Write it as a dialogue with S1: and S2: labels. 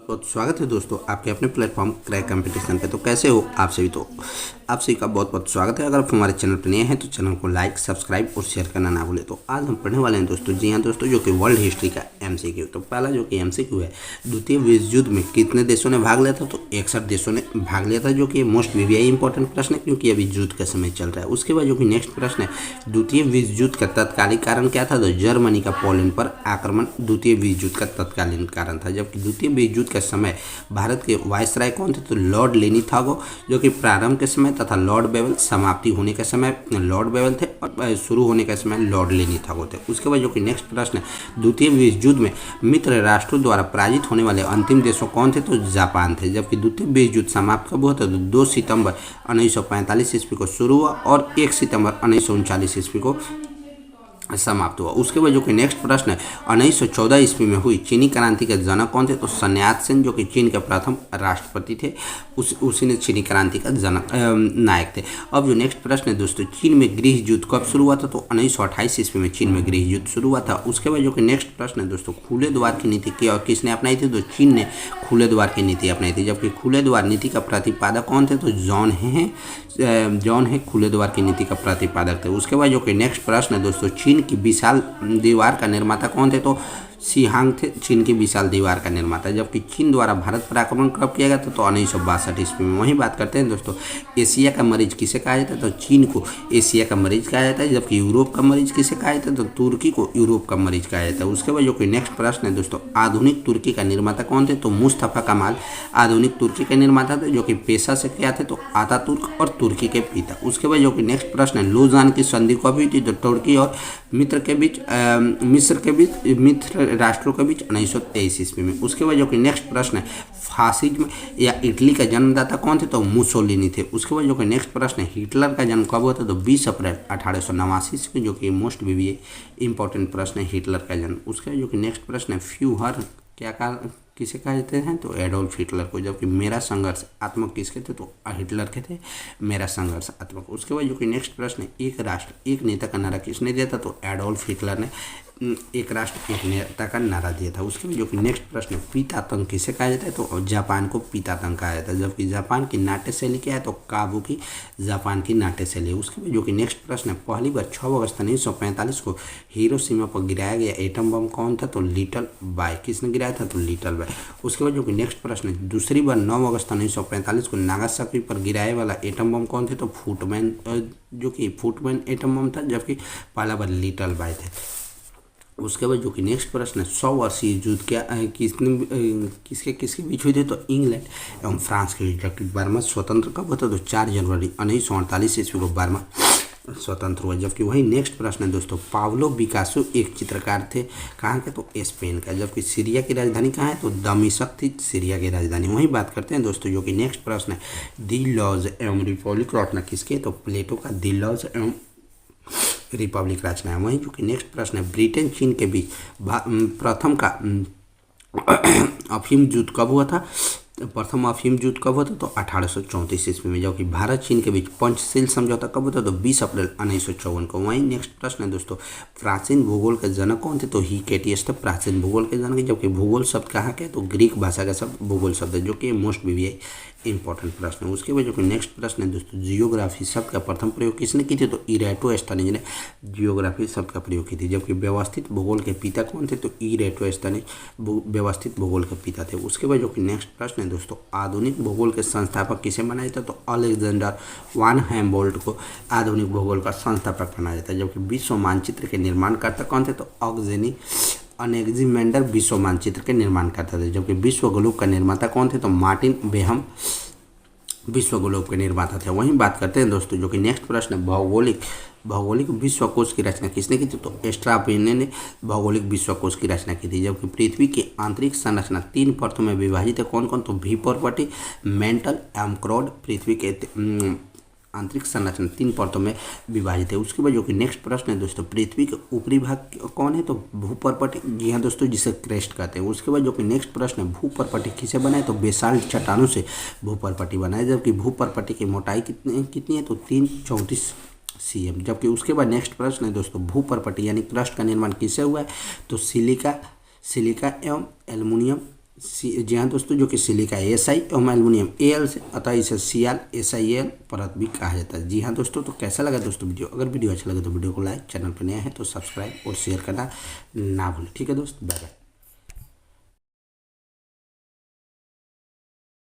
S1: बहुत स्वागत है दोस्तों आपके अपने प्लेटफॉर्म क्रैक कंपटीशन पे। तो कैसे हो आप सभी। तो आप सभी का बहुत बहुत स्वागत है। अगर आप हमारे चैनल पर नए हैं तो चैनल को लाइक सब्सक्राइब और शेयर करना ना भूलें। तो आज हम पढ़ने वाले हैं दोस्तों, जी हाँ दोस्तों, जो कि वर्ल्ड हिस्ट्री का एमसीक्यू। तो पहला जो कि एमसीक्यू है, द्वितीय विश्व युद्ध में कितने देशों ने भाग लिया था। तो 61 देशों ने भाग लिया था, जो कि मोस्ट वीवीआई इंपॉर्टेंट प्रश्न है क्योंकि अभी युद्ध का समय चल रहा है। उसके बाद जो कि नेक्स्ट प्रश्न है, द्वितीय विश्व युद्ध का तत्कालीन कारण क्या था। तो जर्मनी का पोलैंड पर आक्रमण द्वितीय विश्व युद्ध का तत्कालीन कारण था। जबकि द्वितीय विश्व युद्ध के समय भारत के वायसराय कौन थे। तो लॉर्ड लेनी थागो, जो कि प्रारंभ के समय तथा लॉर्ड बेवल, समाप्ति होने के समय लॉर्ड बेवल थे और शुरू होने के समय लॉर्ड लेनी थागो थे। उसके बाद जो कि नेक्स्ट प्रश्न है, द्वितीय विश्व युद्ध में मित्र राष्ट्रों द्वारा पराजित होने वाले अंतिम देशों कौन थे। तो जापान थे। जबकि द्वितीय विश्व युद्ध समाप्त कब हुआ था। तो 2 सितंबर 1945 ईस्वी को शुरू हुआ और 1 सितंबर 1939 ईस्वी को समाप्त हुआ। उसके बाद जो कि नेक्स्ट प्रश्न है, 1914 ईस्वी में हुई चीनी क्रांति के जनक कौन थे। तो sun यat-sen, जो कि चीन के प्रथम राष्ट्रपति थे, उसी ने चीनी क्रांति का जनक नायक थे। अब जो नेक्स्ट प्रश्न है दोस्तों, चीन में गृह युद्ध कब शुरू हुआ था। तो 1928 ईस्वी में चीन में गृह युद्ध शुरू हुआ था। उसके बाद जो कि नेक्स्ट प्रश्न है दोस्तों, खुले द्वार की नीति किसने अपनाई थी। तो चीन ने खुले द्वार की नीति अपनाई थी। जबकि खुले द्वार नीति का प्रतिपादक कौन थे। तो जॉन है खुले द्वार की नीति का प्रतिपादक थे। उसके बाद जो कि नेक्स्ट प्रश्न है दोस्तों, चीन की विशाल दीवार का निर्माता कौन थे। तो शी हांग थे चीन की विशाल दीवार का निर्माता। जबकि चीन द्वारा भारत पर आक्रमण कब किया गया था। तो 1962 ईस्वी में। वहीं बात करते हैं दोस्तों, एशिया का मरीज किसे कहा जाता है। तो चीन को एशिया का मरीज कहा जाता है। जबकि यूरोप का मरीज किसे कहा जाता है। तो तुर्की को यूरोप का मरीज कहा जाता है। उसके बाद जो कि नेक्स्ट प्रश्न है दोस्तों, आधुनिक तुर्की का निर्माता कौन थे। तो मुस्तफा कमाल आधुनिक तुर्की के निर्माता थे, जो कि पेशा से क्या थे। तो आतातुर्क और तुर्की के पिता। उसके बाद जो कि नेक्स्ट प्रश्न है, लोजान की संधि कब हुई थी। तो तुर्की और मिस्र राष्ट्रों के बीच 1923 ईस्वी में। उसके बाद जो कि नेक्स्ट प्रश्न है, फासिज्म या इटली का जन्मदाता कौन थे। तो मुसोलिनी थे। उसके बाद जो कि नेक्स्ट प्रश्न है, हिटलर का जन्म कब हुआ था। तो 20 अप्रैल 1889 ईस्वी, जो कि मोस्ट वीवीआई इंपॉर्टेंट प्रश्न है हिटलर का जन्म। उसके बाद जो कि नेक्स्ट प्रश्न है, फ्यूहर किसे कहा जाते हैं। तो एडोल्फ हिटलर को। जबकि मेरा संघर्ष आत्मक किसके थे। तो हिटलर के थे मेरा संघर्ष आत्मक। उसके बाद जो कि नेक्स्ट प्रश्न है, एक राष्ट्र एक नेता का नारा किसने दिया था। तो एडोल्फ हिटलर ने एक राष्ट्र एक नेता का नारा दिया था। उसके बाद जो कि नेक्स्ट प्रश्न है, पीतातंक किसे कहा जाता है। तो जापान को पीतातंक कहा जाता है। जबकि जापान की नाट्य शैली क्या है। तो काबुकी जापान की नाट्य शैली है। उसके बाद जो कि नेक्स्ट प्रश्न है, पहली बार 6 अगस्त 1945 को हिरोशिमा पर गिराया गया एटम बम कौन था। तो लिटिल बॉय किसने गिराया था। तो लिटिल बॉय। उसके बाद जो कि नेक्स्ट प्रश्न है, दूसरी बार 9 अगस्त 1945 को नागासाकी पर गिराए वाला एटम बम कौन थे। तो फुटमैन, जो कि फुटमैन एटम बम था। जबकि पहला बार लिटिल बॉय थे। उसके बाद जो कि नेक्स्ट प्रश्न है, 100 वर्षीय युद्ध क्या किसके किसके बीच हुई थी। तो इंग्लैंड एवं फ्रांस के बीच। जबकि बर्मा स्वतंत्र कब होता। तो 4 जनवरी 1948 ईस्वी को बर्मा स्वतंत्र हुआ। जबकि वही नेक्स्ट प्रश्न है दोस्तों, पाब्लो पिकासो एक चित्रकार थे, कहाँ के। तो स्पेन का। जबकि सीरिया की राजधानी कहाँ है। तो दमिश्क थी सीरिया की राजधानी। वहीं बात करते हैं दोस्तों, जो कि नेक्स्ट प्रश्न है, दी लॉज एवं रिपब्लिक रचना किसके। तो प्लेटो का दी लॉज एवं रिपब्लिक रचना है। वहीं जो कि नेक्स्ट प्रश्न है, ब्रिटेन चीन के बीच प्रथम का अफीम युद्ध कब हुआ था। प्रथम अफीम युद्ध कब हुआ था। तो 1834 ईस्वी में। जबकि भारत चीन के बीच पंचशील समझौता कब हुआ था। तो 20 अप्रैल 1954 को। वहीं नेक्स्ट प्रश्न है दोस्तों, प्राचीन भूगोल के जनक कौन थे। तो हिकेटियस थे प्राचीन भूगोल के जनक। जबकि भूगोल शब्द कहाँ के। तो ग्रीक भाषा का शब्द भूगोल शब्द है, जो कि मोस्ट वीवीआई इंपॉर्टेंट प्रश्न है। उसके बाद जो कि नेक्स्ट प्रश्न है दोस्तों, जियोग्राफी शब्द का प्रथम प्रयोग किसने की थी। तो इरेटोस्थनीज ने जियोग्राफी शब्द का प्रयोग की थी। जबकि व्यवस्थित भूगोल के पिता कौन थे। तो इरेटोस्थनीज व्यवस्थित भूगोल के पिता थे। उसके बाद जो कि नेक्स्ट प्रश्न है दोस्तों, आधुनिक भूगोल के संस्थापक किसे बनाया था। तो अलेक्जेंडर वान हेम्बोल्ट को आधुनिक भूगोल का संस्थापक बनाया जाता है। जबकि विश्व मानचित्र के निर्माणकर्ता कौन थे। तो अलेक्जेंडर विश्व मानचित्र के निर्माण करता था। जबकि विश्व ग्लोब का निर्माता कौन थे। तो मार्टिन बेहम विश्व ग्लोब के निर्माता थे। वहीं बात करते हैं दोस्तों, जो कि नेक्स्ट प्रश्न है, भौगोलिक विश्वकोश की रचना किसने की थी। तो स्ट्राबोने ने भौगोलिक विश्वकोश की रचना की थी। जबकि पृथ्वी की आंतरिक संरचना 3 परतों में विभाजित है। कौन कौन। तो भूपर्वती, मेंटल एवं क्राउड। पृथ्वी के आंतरिक संरचना 3 परतों में विभाजित है। उसके बाद जो कि नेक्स्ट प्रश्न है दोस्तों, पृथ्वी के ऊपरी भाग कौन है। तो भूपर्वती, जी हाँ दोस्तों, जिसे क्रेस्ट कहते हैं। उसके बाद जो कि नेक्स्ट प्रश्न है, भूपर्वती किसे बनाए। तो बेसाल्ट चट्टानों से भूपर्वती बनाए। जबकि भूपर्वती की मोटाई कितनी है। तो 334 cm। जबकि उसके बाद नेक्स्ट प्रश्न है दोस्तों, भूपर्वती यानी क्रस्ट का निर्माण किससे हुआ है। तो सिलिका एवं एल्युमिनियम जी हाँ दोस्तों, जो कि सिलिका SI और एल्युमिनियम Al से, अतः इसे CrSiL परत भी कहा जाता है। जी हाँ दोस्तों, तो कैसा लगा दोस्तों वीडियो? अगर वीडियो अच्छा लगे तो वीडियो को लाइक, चैनल पर नया है तो सब्सक्राइब और शेयर करना ना भूलें। ठीक है दोस्त, बाय बाय।